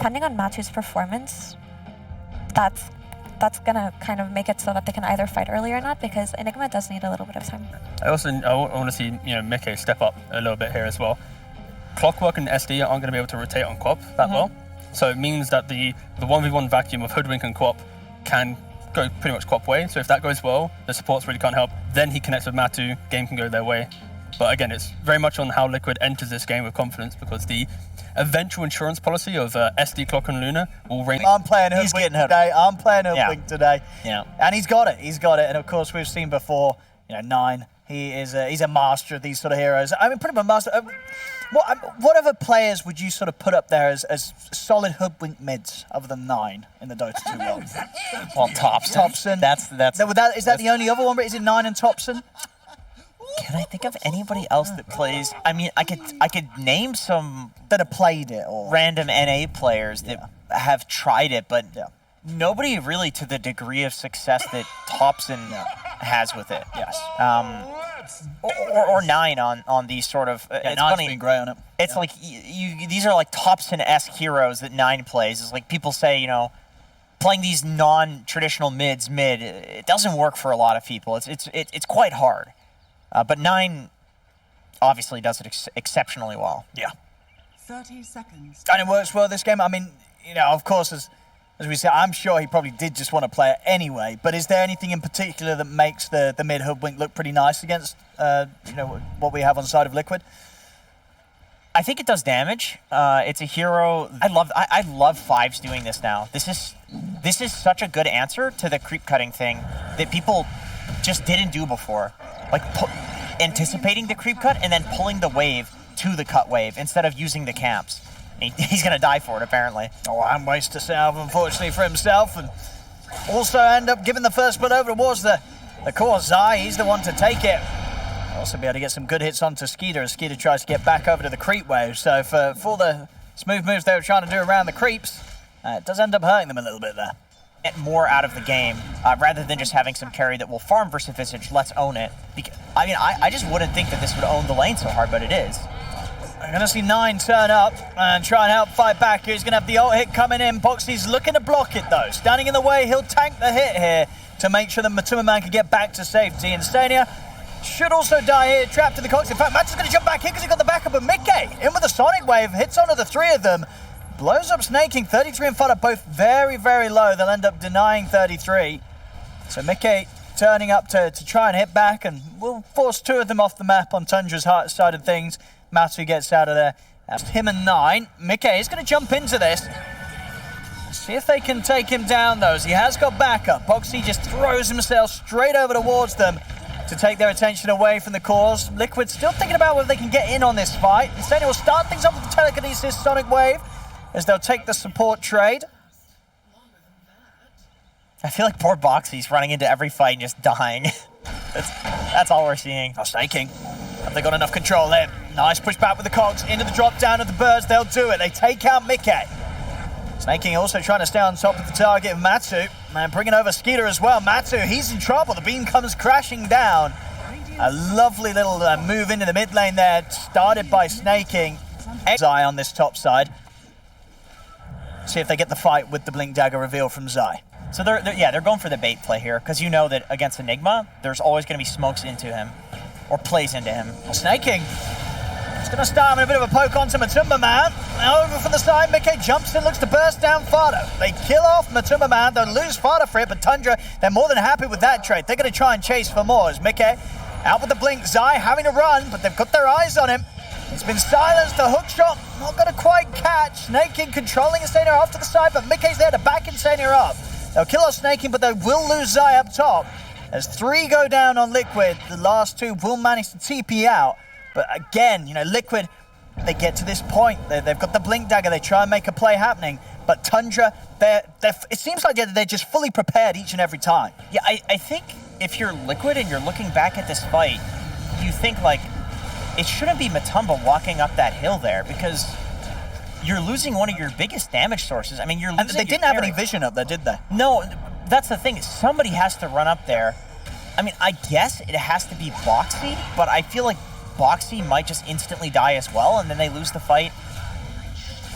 depending on Matu's performance, that's gonna kind of make it so that they can either fight early or not, because Enigma does need a little bit of time. I want to see Mickey step up a little bit here as well. Clockwork and SD aren't going to be able to rotate on Quap that well, so it means that the 1v1 vacuum of Hoodwink and Quap can go pretty much Quap way. So if that goes well, the supports really can't help. Then he connects with Matu, game can go their way. But again, it's very much on how Liquid enters this game with confidence, because the eventual insurance policy of SD, Clock, and Luna will reign. I'm playing Hoodwink today. I'm playing Hoodwink today. Yeah. And he's got it. He's got it. And of course, we've seen before, Nine. He's a master of these sort of heroes. I mean, pretty much master. What other players would you sort of put up there as solid Hoodwink mids other than Nine in the Dota 2 world? Well, Thompson. Is that the only other one? Is it Nine and Thompson? Can I think of anybody else that plays? I mean, I could name some that have played it, or random NA players that have tried it, but nobody really to the degree of success that Thompson has with it. Yes. Or Nine on these sort of. It's funny. Been great on it. It's like these are like Thompson-esque heroes that Nine plays. It's like people say, playing these non-traditional mids it doesn't work for a lot of people. It's quite hard. But Nine obviously does it exceptionally well. Yeah. 30 seconds. And it works well this game. I mean, of course, as we said, I'm sure he probably did just want to play it anyway. But is there anything in particular that makes the mid Hoodwink look pretty nice against what we have on the side of Liquid? I think it does damage. It's a hero. I love Fives doing this now. This is such a good answer to the creep cutting thing that people just didn't do before. Like anticipating the creep cut and then pulling the wave to the cut wave instead of using the camps. He's going to die for it, apparently. Oh, and waste to salve, unfortunately, for himself. And also end up giving the first split over towards the core. Zai, he's the one to take it. Also be able to get some good hits onto Skeeter as Skeeter tries to get back over to the creep wave. So for the smooth moves they were trying to do around the creeps, it does end up hurting them a little bit there. Get more out of the game rather than just having some carry that will farm versus Visage. Let's own it. I mean, I just wouldn't think that this would own the lane so hard, but it is. We're going to see Nine turn up and try and help fight back here. He's going to have the ult hit coming in. Boxy's looking to block it, though. Standing in the way, he'll tank the hit here to make sure that Matuma Man can get back to safety. And Stania should also die here, trapped in the Cox. In fact, Matt's going to jump back in because he got the backup of Mickey. In with the Sonic Wave, hits onto the three of them. Blows up Snaking. 33 and Fada both very, very low. They'll end up denying 33. So Mickey turning up to try and hit back, and we'll force two of them off the map on Tundra's side of things. Matu gets out of there. That's him and Nine. Mickey is going to jump into this. See if they can take him down, though, as he has got backup. Boxy just throws himself straight over towards them to take their attention away from the cause. Liquid still thinking about whether they can get in on this fight. Instead, he'll start things off with the Telekinesis Sonic Wave, as they'll take the support trade. I feel like poor Boxy's running into every fight and just dying. that's all we're seeing. Oh, Snaking. Have they got enough control there? Nice push back with the cogs into the drop down of the birds. They'll do it. They take out Mickey. Snaking also trying to stay on top of the target of Matu. And bringing over Skeeter as well. Matu, he's in trouble. The beam comes crashing down. A lovely little move into the mid lane there, started by Snaking. Zai on this top side. See if they get the fight with the Blink Dagger reveal from Zai. So they're going for the bait play here, because you know that against Enigma, there's always going to be smokes into him, or plays into him. Snaking. It's going to start with a bit of a poke onto Matuma Man. Now over from the side, Mickey jumps in, looks to burst down Fado. They kill off Matuma Man, they'll lose Fado for it, but Tundra, they're more than happy with that trade. They're going to try and chase for more as Mickey out with the blink. Zai having to run, but they've got their eyes on him. He's been silenced, the hook shot not going to quite catch. Snaking controlling Insania off to the side, but Mickey's there to back Insania up. They'll kill off Snaking, but they will lose Zai up top. As 3 go down on Liquid, the last 2 will manage to TP out. But again, Liquid, they get to this point. They've got the Blink Dagger. They try and make a play happening. But Tundra, it seems like they're just fully prepared each and every time. Yeah, I think if you're Liquid and you're looking back at this fight, you think, like, it shouldn't be Matumba walking up that hill there, because you're losing one of your biggest damage sources. I mean, you're losing. And they didn't have any vision up there, did they? No, that's the thing. Somebody has to run up there. I mean, I guess it has to be Boxy, but I feel like Boxy might just instantly die as well, and then they lose the fight.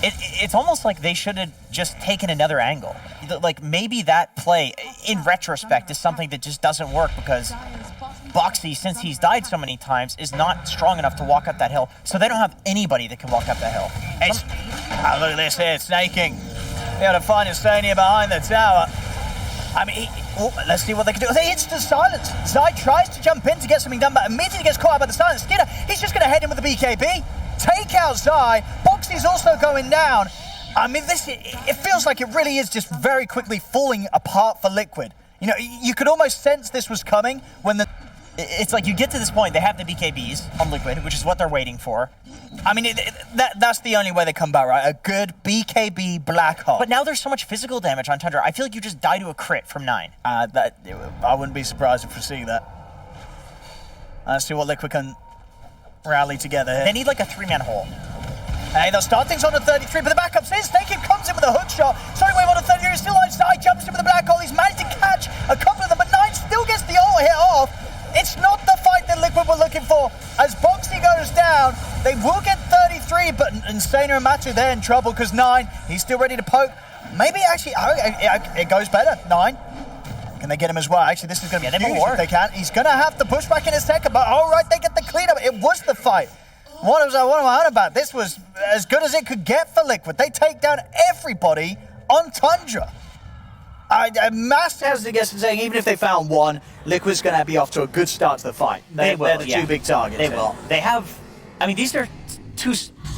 It's almost like they should have just taken another angle. Like, maybe that play, in retrospect, is something that just doesn't work because Boxy, since he's died so many times, is not strong enough to walk up that hill, so they don't have anybody that can walk up that hill. Look at this here, snaking. Be able to find Estonia behind the tower. I mean, let's see what they can do. They instant silence. Zai tries to jump in to get something done, but immediately gets caught out by the silence. Skida, he's just going to head in with the BKB. Take out Zai. Boxy's also going down. I mean, it feels like it really is just very quickly falling apart for Liquid. You know, you could almost sense this was coming when the... It's like you get to this point, they have the BKBs on Liquid, which is what they're waiting for. I mean, that's the only way they come back, right? A good BKB Black Hole. But now there's so much physical damage on Tundra. I feel like you just die to a crit from 9. I wouldn't be surprised if we see that. Let's see what Liquid can rally together here. They need like a 3-man hole. Hey, they'll start things on the 33, but the backups in. Snakehead comes in with a hook shot. Sonic Wave on the 33, still outside, jumps in with the Black Hole. He's managed to catch a couple of them, but 9 still gets the ult hit off. It's not the fight that Liquid were looking for. As Boxy goes down, they will get 33, but Insana and Matu, they're in trouble because 9, he's still ready to poke. Maybe actually, it goes better. 9. Can they get him as well? Actually, this is going to be huge if they can. He's going to have to push back in a second, but all right, they get the cleanup. It was the fight. What am I on about? This was as good as it could get for Liquid. They take down everybody on Tundra. Mass has to guess in saying even if they found one, Liquid's going to be off to a good start to the fight. They're the two big targets. They will. They have, I mean, these are two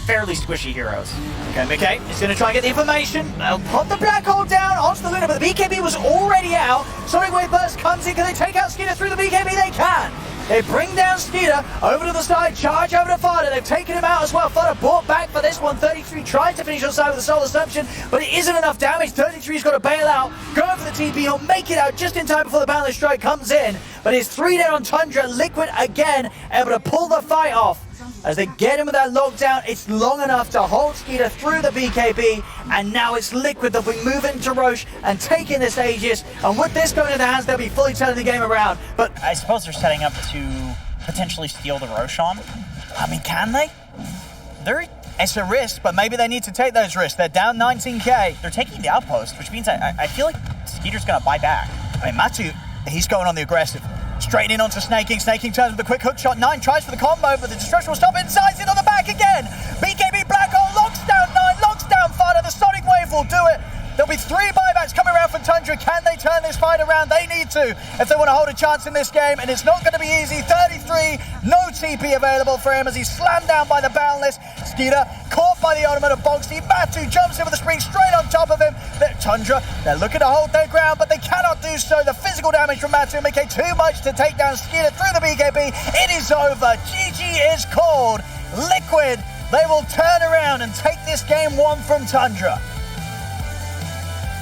fairly squishy heroes. Okay, Mickey is going to try and get the information. They'll put the Black Hole down onto the Luna, but the BKB was already out. Sonic Wave Burst comes in. Can they take out Skeeter through the BKB? They can. They bring down Skeeter over to the side, charge over to Fada. They've taken him out as well. Fada brought back for this one. 33 tries to finish on side with the Soul Assumption, but it isn't enough damage. 33's got to bail out, go for the TP. He'll make it out just in time before the Boundless Strike comes in, but it's 3 down on Tundra. Liquid again able to pull the fight off. As they get him with that lockdown, it's long enough to hold Skeeter through the BKB, and now it's Liquid that will be moving to Roche and taking this Aegis, and with this going to their hands, they'll be fully turning the game around. But I suppose they're setting up to potentially steal the Roshan. I mean, can they? It's a risk, but maybe they need to take those risks. They're down 19k. They're taking the outpost, which means I feel like Skeeter's going to buy back. I mean, Matu, he's going on the aggressive. Straight in onto Snaking. Snaking turns with a quick hook shot. 9 tries for the combo, but the destruction will stop. Inside it on the back again. BKB Black Hole locks down 9, locks down Fada. The Sonic Wave will do it. There'll be 3 buybacks coming around from Tundra. Can they turn this fight around? They need to if they want to hold a chance in this game, and it's not going to be easy. 33, no TP available for him as he's slammed down by the Boundless. Skeeter caught by the ultimate of Boxy. Matu jumps in with a spring straight on top of him. Tundra, they're looking to hold their ground, but they cannot do so. The physical damage from Matu make it too much to take down Skeeter through the BKB. It is over. GG is called. Liquid, they will turn around and take this game 1 from Tundra.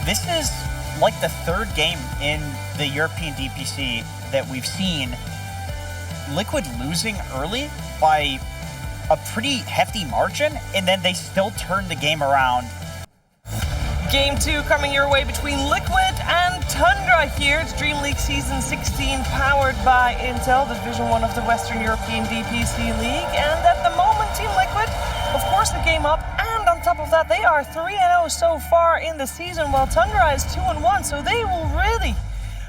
This is like the 3rd game in the European DPC that we've seen Liquid losing early by a pretty hefty margin, and then they still turn the game around. Game 2 coming your way between Liquid and Tundra here. It's DreamLeague Season 16 powered by Intel, the Division 1 of the Western European DPC League. And at the moment, Team Liquid, of course, the game up. And on top of that, they are 3-0 so far in the season, while Tundra is 2-1, so they will really...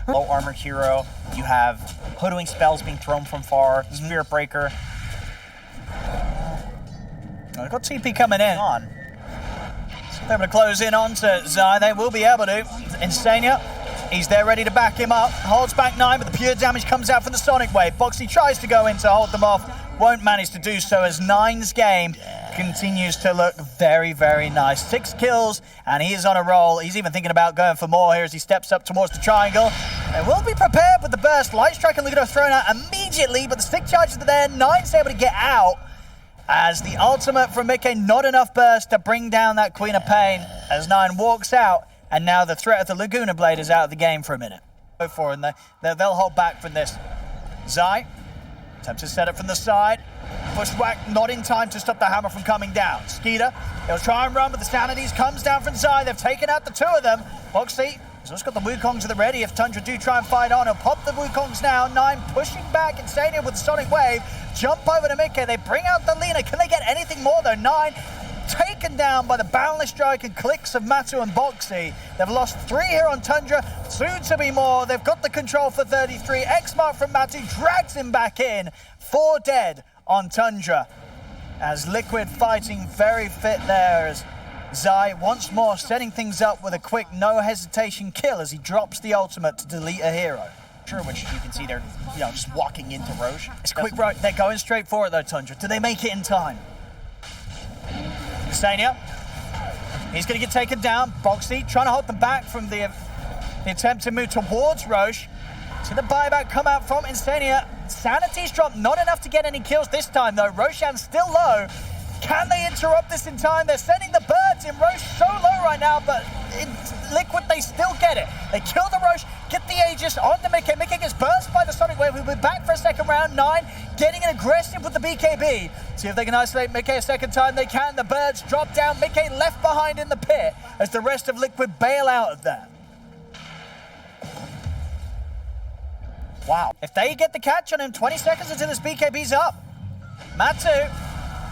Low armor hero, you have hoodwing spells being thrown from far, Spirit Breaker. They've got TP coming in. They're able to close in onto Zai. They will be able to. Insania, he's there ready to back him up. Holds back 9, but the pure damage comes out from the Sonic Wave. Boxy tries to go in to hold them off. Won't manage to do so as 9's game continues to look very, very nice. 6 kills, and he is on a roll. He's even thinking about going for more here as he steps up towards the triangle. They will be prepared with the burst. Light Strike and Lugido thrown out immediately, but the stick charges are there. 9's able to get out. As the ultimate from Mickey, not enough burst to bring down that Queen of Pain as 9 walks out, and now the threat of the Laguna Blade is out of the game for a minute. And they'll hold back from this. Zai attempts to set it from the side. Bushwhack not in time to stop the hammer from coming down. Skeeter, he'll try and run, but the Sanities comes down from Zai. They've taken out the 2 of them. Boxy has also got the Wukongs at the ready if Tundra do try and fight on. He'll pop the Wukongs now. 9 pushing back and staying with the Sonic Wave. Jump over to Mickey. They bring out the Lina. Can they get anything more though? 9 taken down by the boundless strike and clicks of Matu and Boxy. They've lost 3 here on Tundra, soon to be more. They've got the control for 33. X-Mark from Matu drags him back in. 4 dead on Tundra. As Liquid fighting very fit there as Zai once more setting things up with a quick no hesitation kill as he drops the ultimate to delete a hero. Sure, which you can see they're just walking into Roche. It's quick, right? They're going straight for it though, Tundra. Do they make it in time? Sania, he's going to get taken down. Boxy trying to hold them back from the attempt to move towards Roche. See the buyback come out from Insania. Sanity's dropped, not enough to get any kills this time though. Roshan's still low. Can they interrupt this in time? They're sending the birds in. Roche so low right now, but in Liquid they still get it. They kill the Roche, get the Aegis onto Mickey. Mickey gets burst by the Sonic Wave. We'll be back for a second round. 9 getting aggressive with the BKB. See if they can isolate Mickey a second time. They can. The birds drop down. Mickey left behind in the pit as the rest of Liquid bail out of that. Wow. If they get the catch on him, 20 seconds until this BKB's up. Matu,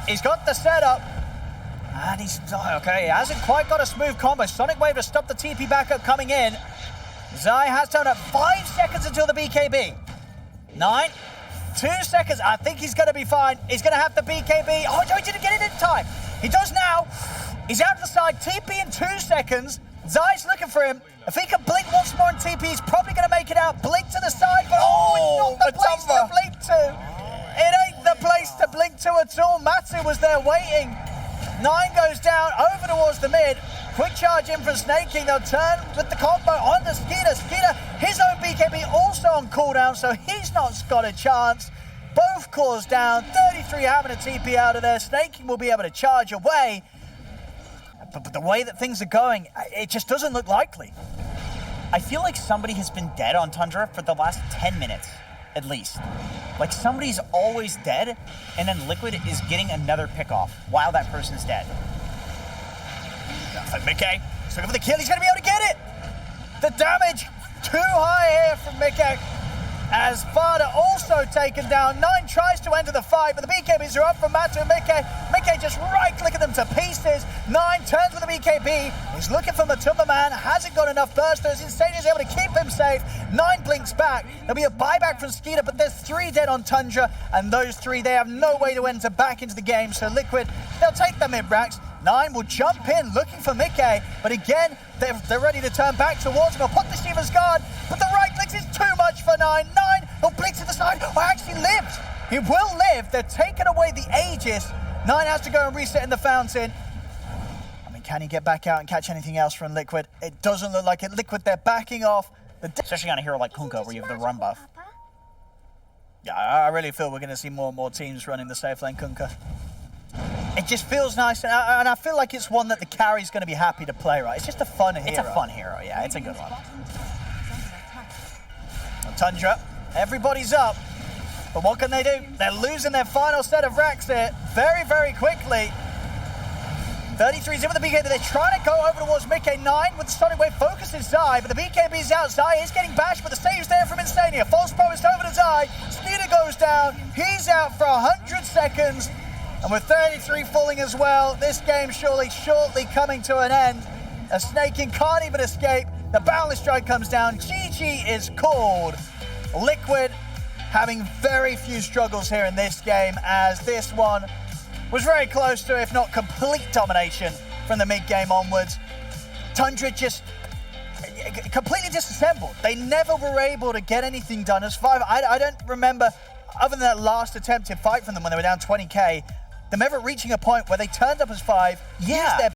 he's got the setup. And he's, okay, he hasn't quite got a smooth combo. Sonic Wave to stop the TP backup coming in. Zai has turned up 5 seconds until the BKB. 9, 2 seconds. I think he's going to be fine. He's going to have the BKB. Oh, no, he didn't get it in time. He does now. He's out to the side. TP in 2 seconds. Zai's looking for him. If he can blink once more in TP, he's probably going to make it out. Blink to the side, but it's not the place to blink to. It ain't the place to blink to at all. Matsu was there waiting. 9 goes down over towards the mid. Quick charge in from Snake King. They'll turn with the combo on the Skeeter. Skeeter, his own BKB also on cooldown, so he's not got a chance. Both cores down. 33 having a TP out of there. Snake King will be able to charge away. But the way that things are going, it just doesn't look likely. I feel like somebody has been dead on Tundra for the last 10 minutes, at least. Like somebody's always dead, and then Liquid is getting another pick off while that person's dead. Mickey, he's looking for the kill. He's going to be able to get it. The damage too high here from Mickey. As Farda also taken down. 9 tries to enter the fight, but the BKBs are up from Matu and Mickey. Mickey just right-clicking them to pieces. 9 turns with the BKB. He's looking for Matumba Man. Hasn't got enough bursters. Insane is able to keep him safe. 9 blinks back. There'll be a buyback from Skeeter, but there's 3 dead on Tundra, and those 3, they have no way to enter back into the game. So Liquid, they'll take the mid-racks. 9 will jump in looking for Mickey, but again, they're ready to turn back towards him. He'll put the Shiva's guard, but the right clicks is too much for 9. 9, he'll blink to the side. Oh, actually lived. He will live. They're taking away the Aegis. 9 has to go and reset in the fountain. I mean, can he get back out and catch anything else from Liquid? It doesn't look like it. Liquid, they're backing off. Especially on a hero like Kunkka, where you have the run buff. Yeah, I really feel we're going to see more and more teams running the safe lane Kunkka. It just feels nice, and I feel like it's one that the carry's going to be happy to play, right? It's just a fun hero. It's a fun hero, yeah. It's a good one. Tundra, everybody's up, but what can they do? They're losing their final set of racks here very, very quickly. 33's in with the BKB. They're trying to go over towards Mickey. 9 with the Sonic Wave focuses Zai, but the BKB's out. Zai is getting bashed, but the save's there from Insania. False promise over to Zai. Skeeter goes down. He's out for 100 seconds. And with 33 falling as well, this game shortly coming to an end. A Snake King can't even escape. The Boundless Strike comes down. GG is called. Liquid having very few struggles here in this game, as this one was very close to, if not complete domination from the mid-game onwards. Tundra just completely disassembled. They never were able to get anything done as 5. I don't remember, other than that last attempted fight from them when they were down 20k, them ever reaching a point where they turned up as 5, used their